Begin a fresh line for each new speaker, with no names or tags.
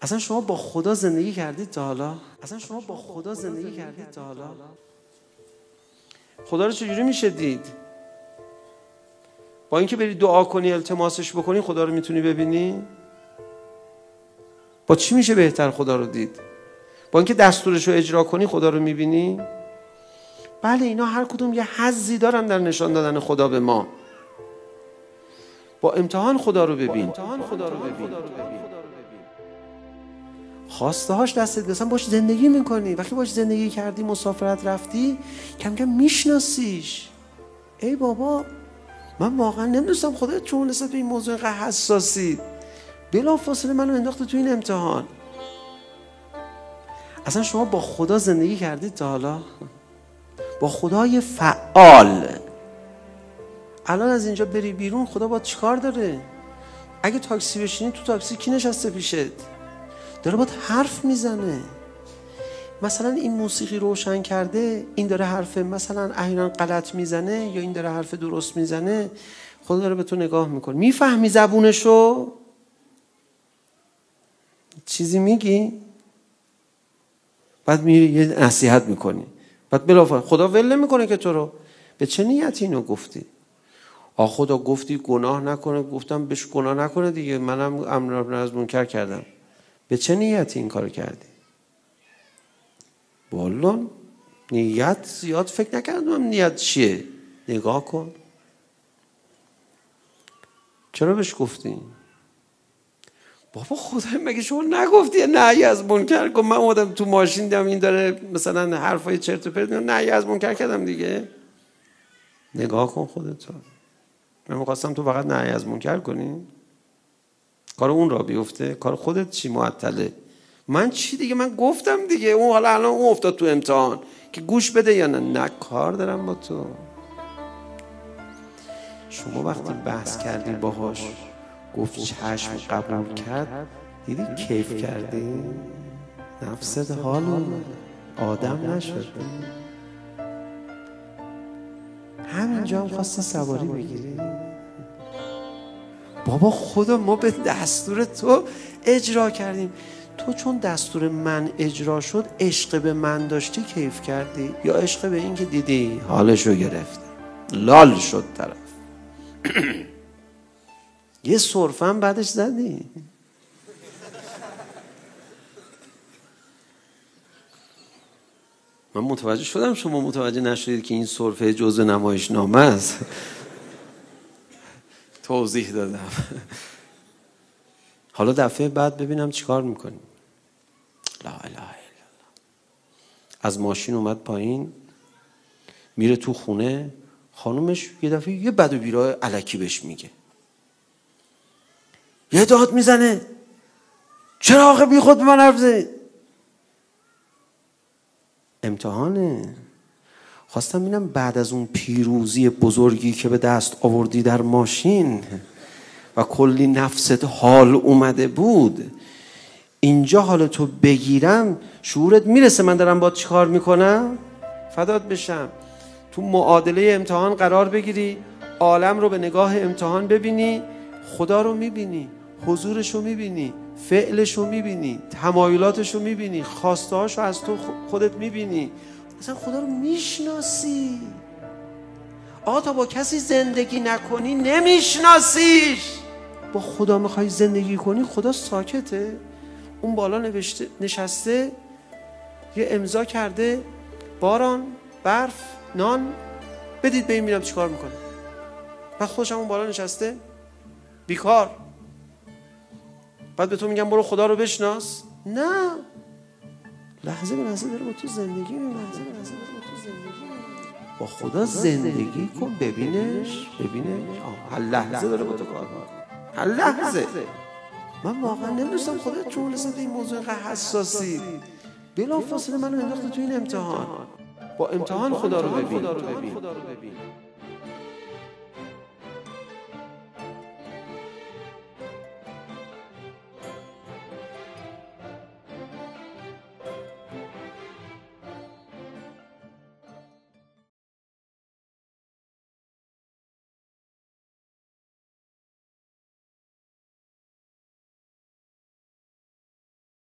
اصلا شما با خدا زندگی کردید تا حالا؟ خدا رو چجوری میشه دید؟ با اینکه بری دعا کنی التماسش بکنی خدا رو میتونی ببینی؟ با چی میشه بهتر خدا رو دید؟ با اینکه دستورش رو اجرا کنی خدا رو میبینی؟ بله، اینا هر کدوم یه حظی دارن در نشان دادن خدا به ما. با امتحان خدا رو ببین. خواسته هاش دستت مثلا باش زندگی میکنی. وقتی باش زندگی کردی، مسافرت رفتی، کم کم میشناسیش. ای بابا، من واقعا نمیدونستم خدا چون نسبت به این موضوع اینقدر حساسی. بلافاصله منو انداخت تو این امتحان. اصلا شما با خدا زندگی کردید تا حالا؟ با خدای فعال. الان از اینجا بری بیرون خدا با چیکار داره؟ اگه تاکسی بشینی، تو تاکسی کی نشسته پیشت؟ داره باید حرف میزنه. مثلا این موسیقی روشن کرده، این داره حرف مثلا احیانا غلط میزنه یا این داره حرف درست میزنه، خدا داره به تو نگاه میکنه. میفهمی زبونشو؟ چیزی میگی؟ بعد میری یه نصیحت میکنی، بعد بلافاصله خدا ول نمیکنه که تو رو. به چه نیتی اینو گفتی؟ خدا گفتی گناه نکنه، گفتم بهش گناه نکنه دیگه، منم امر از منکر کردم. به چه نیتی این کارو کردی؟ والا نیت زیاد فکر نکردم نیت چیه. نگاه کن. چرا بهش گفتی؟ بابا خدای مگه شما نگفتی نهی از منکر کن؟ من اومدم تو ماشین دیدم این داره مثلا حرفای چرت و پرت میگه، نهی از منکر کردم دیگه. نگاه کن خودت. من می‌خواستم تو فقط نهی از منکر کنی، کار اون را بیفته. کار خودت چی معطله؟ من چی دیگه؟ من گفتم دیگه. اون حالا الان اون افتاد تو امتحان که گوش بده یا نه کار دارم با تو. شما وقتی بحث کردی باهاش، گفت چشم، قبول کرد، دیدی کیف کردی؟ نفست حال اومد، آدم نشد. همینجا هم خواستی سواری بگیری؟ بابا خدا ما به دستور تو اجرا کردیم. تو چون دستور من اجرا شد عشق به من داشتی کیف کردی، یا عشق به این که دیدی حالشو گرفت لال شد طرف یه سرفم بعدش زدی؟ من متوجه شدم شما متوجه نشدید که این سرفه جزء نمایشنامه است. توضیح دادم. حالا دفعه بعد ببینم چیکار میکنی. لا اله الا الله. از ماشین اومد پایین، میره تو خونه، خانومش یه دفعه یه بد و بیراه الکی بهش میگه، یه داد میزنه، چرا آخه بی خود به من حرف زدی؟ امتحانه. خواستم ببینم بعد از اون پیروزی بزرگی که به دست آوردی در ماشین و کلی نفست حال اومده بود، اینجا حال تو بگیرم شعورت میرسه من دارم با چی کار میکنم؟ فدات بشم. تو معادله امتحان قرار بگیری، عالم رو به نگاه امتحان ببینی، خدا رو میبینی، حضورش رو میبینی، فعلش رو میبینی، تمایلاتش رو میبینی، خواسته هاش رو از تو خودت میبینی، اصلا خدا رو میشناسی. تا با کسی زندگی نکنی نمیشناسیش. با خدا میخوای زندگی کنی، خدا ساکته، اون بالا نشسته، یه امضا کرده، باران، برف، نان بدید به این، میرم چیکار میکنه. بعد خودش هم اون بالا نشسته بیکار. بعد به تو میگم برو خدا رو بشناس. نه، لحظه به لحظه داره با تو زندگی میکنه. با خدا زندگی کن، ببینش، هر لحظه داره با تو کار میکنه، هر لحظه. من واقعا نمیدونستم خدا چون نسبت این موضوع اینقدر حساسی. بلافاصله منو انداخت تو این امتحان. با امتحان خدا رو ببین.